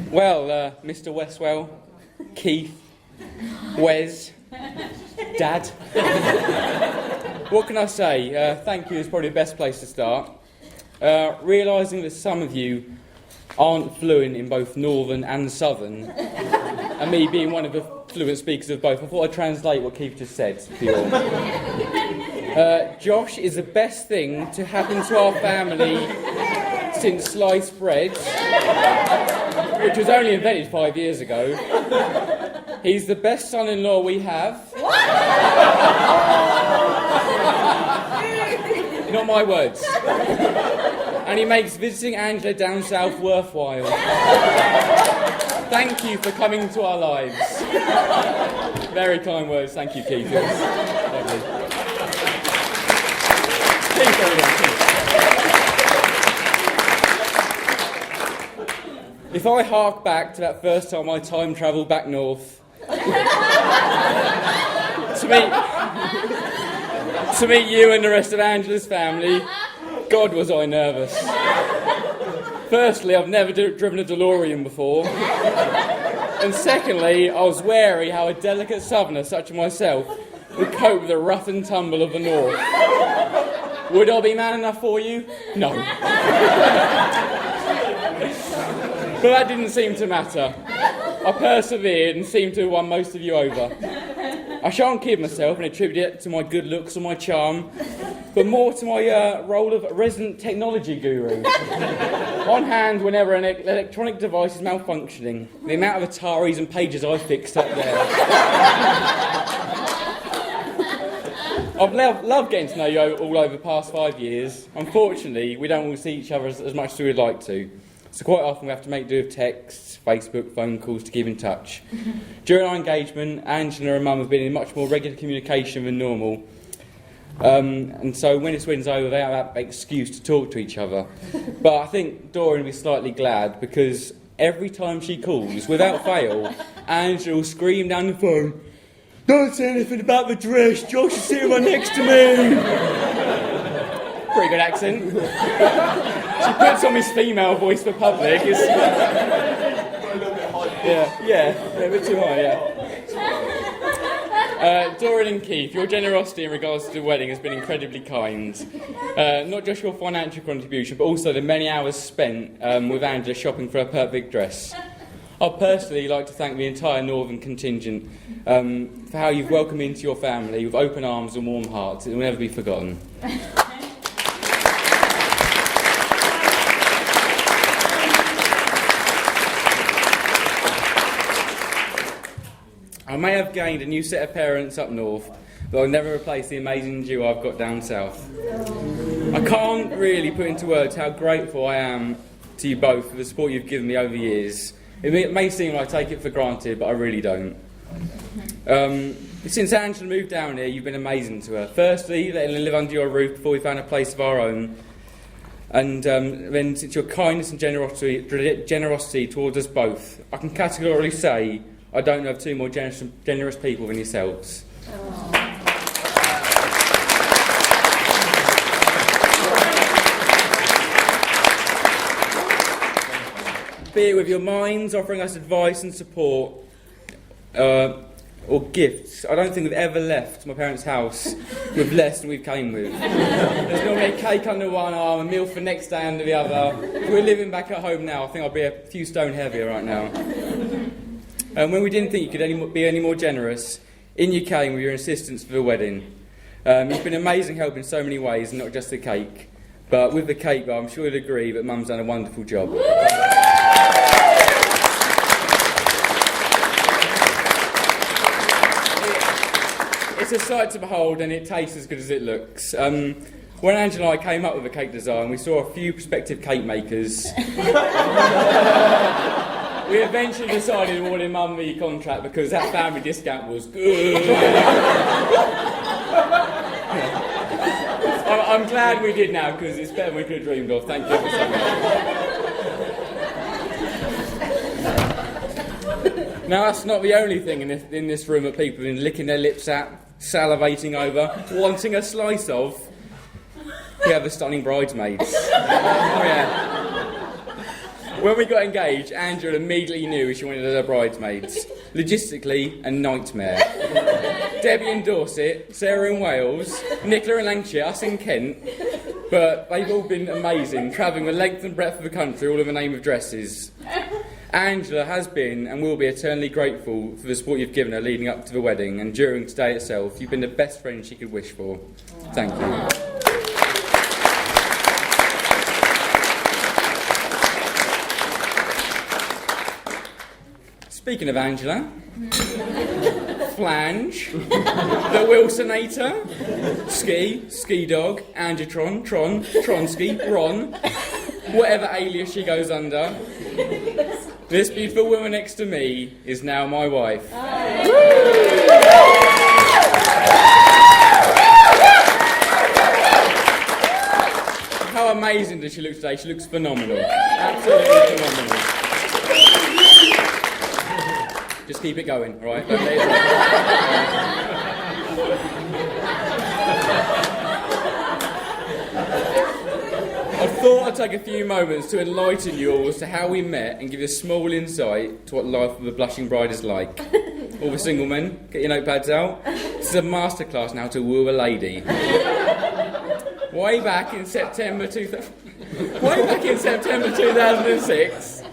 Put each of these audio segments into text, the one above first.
Well, Mr. Westwell, Keith, Wes, Dad. What can I say? Thank you is probably the best place to start. Realising that some of you aren't fluent in both Northern and Southern, and me being one of the fluent speakers of both, I thought I'd translate what Keith just said for you all. Josh is the best thing to happen to our family since sliced bread, which was only invented 5 years ago. He's the best son-in-law we have. Not my words. And he makes visiting Angela down south worthwhile. Thank you for coming to our lives. Very kind words. Thank you, Keith. It was lovely. Keith, everyone, Keith. If I hark back to that first time I time travelled back north, to meet you and the rest of Angela's family, God was I nervous. Firstly, I've never driven a DeLorean before. And secondly, I was wary how a delicate southerner such as myself would cope with the rough and tumble of the north. Would I be man enough for you? No. But that didn't seem to matter. I persevered and seemed to have won most of you over. I shan't kid myself and attribute it to my good looks or my charm, but more to my role of resident technology guru. On hand whenever an electronic device is malfunctioning. The amount of Ataris and pages I fixed up there. I've loved getting to know you all over the past 5 years. Unfortunately, we don't all see each other as much as we would like to. So quite often we have to make do with texts, Facebook, phone calls to keep in touch. During our engagement, Angela and Mum have been in much more regular communication than normal. And so when this wind's over, they have that excuse to talk to each other. But I think Dorian will be slightly glad because every time she calls, without fail, Angela will scream down the phone, "Don't say anything about the dress, Josh is sitting right next to me." Pretty good accent. She puts on his female voice for public. It's... Yeah, a bit too high, yeah. Dorian and Keith, your generosity in regards to the wedding has been incredibly kind. Not just your financial contribution, but also the many hours spent with Angela shopping for her perfect dress. I'd personally like to thank the entire Northern contingent for how you've welcomed me into your family with open arms and warm hearts. It will never be forgotten. I may have gained a new set of parents up north, but I'll never replace the amazing duo I've got down south. I can't really put into words how grateful I am to you both for the support you've given me over the years. It may seem like I take it for granted, but I really don't. Since Angela moved down here, you've been amazing to her. Firstly, letting her live under your roof before we found a place of our own. And then since your kindness and generosity towards us both, I can categorically say I don't know of two more generous people than yourselves. Be it with your minds, offering us advice and support, or gifts. I don't think we've ever left my parents' house with less than we came with. There's normally a cake under one arm, a meal for next day under the other. If we're living back at home now, I think I'll be a few stone heavier right now. And when we didn't think you could be any more generous, in you came with your insistence for the wedding. You've been amazing help in so many ways, and not just the cake. But with the cake, I'm sure you'll agree that Mum's done a wonderful job. It's a sight to behold, and it tastes as good as it looks. When Angela and I came up with the cake design, we saw a few prospective cake makers. We eventually decided we wanted Mum the contract because that family discount was good. I'm glad we did now because it's better than we could have dreamed of. Thank you ever so much. Now, that's not the only thing in this room that people have been licking their lips at, salivating over, wanting a slice of. We have the stunning bridesmaids. Oh yeah. When we got engaged, Angela immediately knew she wanted her bridesmaids. Logistically, a nightmare. Debbie in Dorset, Sarah in Wales, Nicola in Lancashire, us in Kent. But they've all been amazing, travelling the length and breadth of the country, all in the name of dresses. Angela has been and will be eternally grateful for the support you've given her leading up to the wedding and during today itself. You've been the best friend she could wish for. Thank you. Speaking of Angela, Flange, the Wilsonator, Ski Dog, Angatron, Tronsky, Ron, whatever alias she goes under, this beautiful woman next to me is now my wife. How amazing does she look today? She looks phenomenal. Absolutely phenomenal. Just keep it going, all right? Don't let it I thought I'd take a few moments to enlighten you all as to how we met and give you a small insight to what life of a blushing bride is like. All the single men, get your notepads out. This is a masterclass now to woo a lady. Way back in September 2006,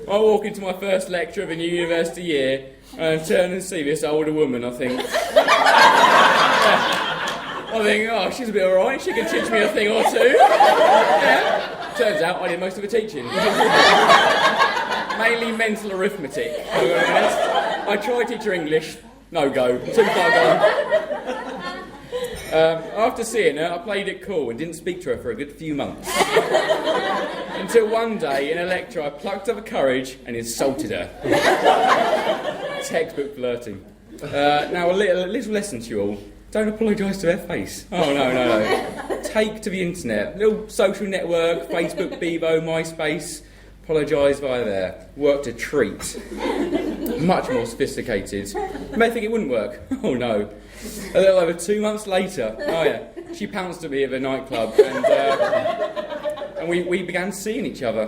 I walk into my first lecture of a new university year and I turn and see this older woman, I think. I think, oh, she's a bit alright, she can teach me a thing or two. Yeah. Turns out I did most of the teaching. Mainly mental arithmetic, to be honest. I tried to teach her English, no go, too far gone. After seeing her, I played it cool and didn't speak to her for a good few months. Until one day, in a lecture, I plucked up the courage and insulted her. Textbook flirting. Now, a little lesson to you all. Don't apologise to their face. Oh, no. Take to the internet. Little social network, Facebook, Bebo, MySpace. Apologise via there. Worked a treat. Much more sophisticated. You may think it wouldn't work. Oh, no. A little over 2 months later, she pounced at me at the nightclub and we began seeing each other.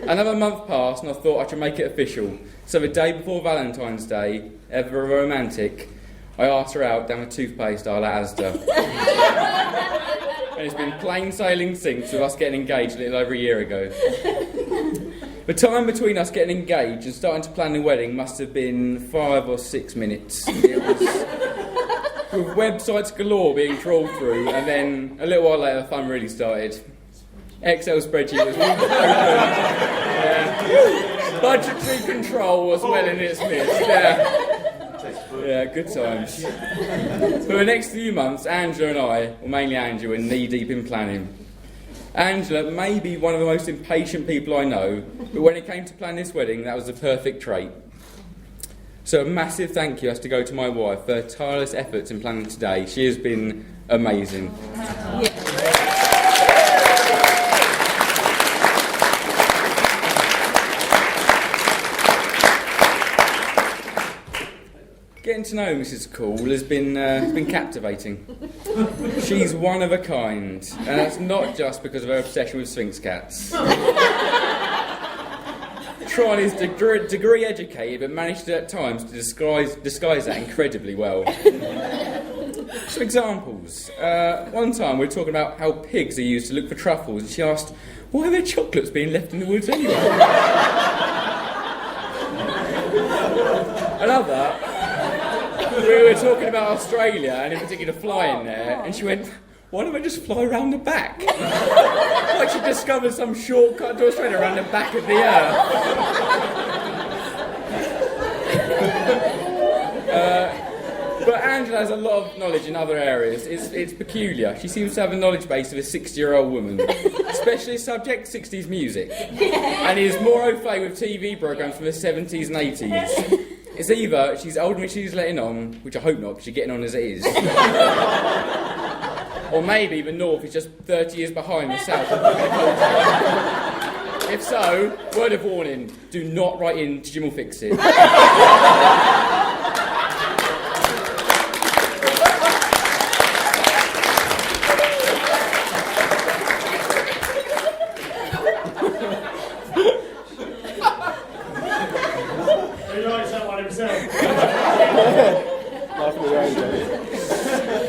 Another month passed and I thought I should make it official. So the day before Valentine's Day, ever romantic, I asked her out down the toothpaste aisle at Asda. And it's been plain sailing since, with us getting engaged a little over a year ago. The time between us getting engaged and starting to plan the wedding must have been 5 or 6 minutes. It was with websites galore being trawled through, and then a little while later the fun really started. Excel spreadsheet was open. Budgetary control was well in its midst. Yeah, good times. For the next few months, Angela and I, or mainly Angela, were knee-deep in planning. Angela may be one of the most impatient people I know, but when it came to plan this wedding, that was the perfect trait. So a massive thank you has to go to my wife for her tireless efforts in planning today. She has been amazing. Getting to know Mrs. Cool has been captivating. She's one of a kind, and that's not just because of her obsession with Sphinx cats. Tron is degree educated, but managed at times to disguise that incredibly well. Some examples. One time we were talking about how pigs are used to look for truffles, and she asked, "Why are there chocolates being left in the woods anyway?" Another. We were talking about Australia, and in particular flying there, and she went, "Why don't I just fly around the back?" Like she discovered some shortcut to Australia around the back of the earth. But Angela has a lot of knowledge in other areas. It's peculiar. She seems to have a knowledge base of a 60-year-old woman. Specialist subject, 60s music. And is more au fait with TV programmes from the 70s and 80s. It's either she's older than she's letting on, which I hope not, because she's getting on as it is. Or maybe the North is just 30 years behind the South. If so, word of warning, do not write in to Jim will fix it.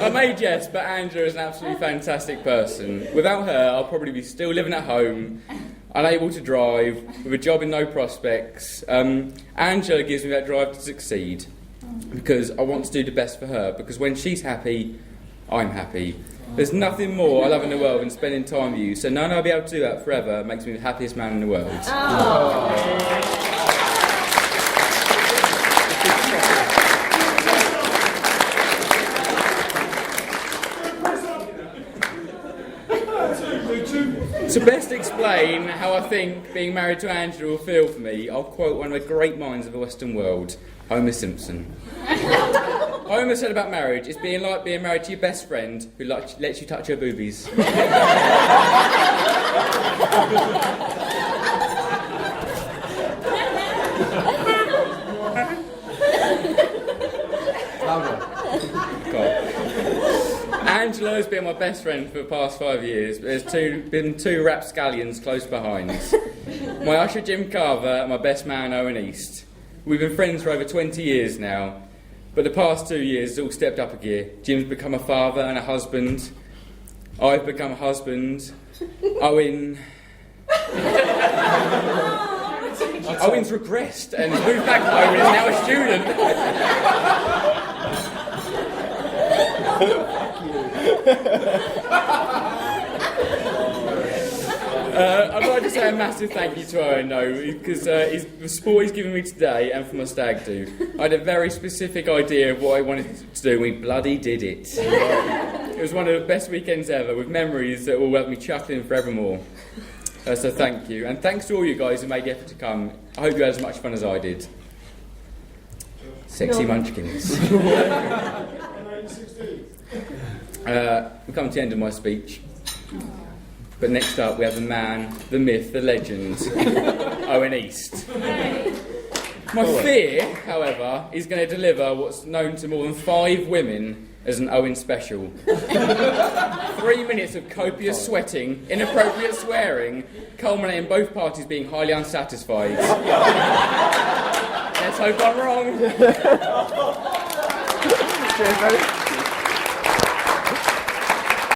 I may jest, but Angela is an absolutely fantastic person. Without her, I'll probably be still living at home, unable to drive, with a job in no prospects. Angela gives me that drive to succeed, because I want to do the best for her, because when she's happy, I'm happy. There's nothing more I love in the world than spending time with you, so knowing I'll be able to do that forever makes me the happiest man in the world. To best explain how I think being married to Angela will feel for me, I'll quote one of the great minds of the Western world, Homer Simpson. Homer said about marriage, it's being like being married to your best friend who lets you touch her boobies. Angela has been my best friend for the past 5 years, but there's been two rapscallions close behind. My usher Jim Carver and my best man Owen East. We've been friends for over 20 years now, but the past 2 years it's all stepped up a gear. Jim's become a father and a husband. I've become a husband. Owen's regressed and has moved back home and is now a student. I'd like to say a massive thank you to Owen, though, because the support he's given me today and for my stag do. I had a very specific idea of what I wanted to do, and we bloody did it. It was one of the best weekends ever, with memories that will have me chuckling forevermore. So thank you, and thanks to all you guys who made the effort to come. I hope you had as much fun as I did. Sexy munchkins. We come to the end of my speech. But next up we have the man, the myth, the legend, Owen East. My fear, however, is going to deliver what's known to more than 5 women as an Owen special. 3 minutes of copious sweating, inappropriate swearing, culminating in both parties being highly unsatisfied. Let's hope I'm wrong. Cheers, buddy.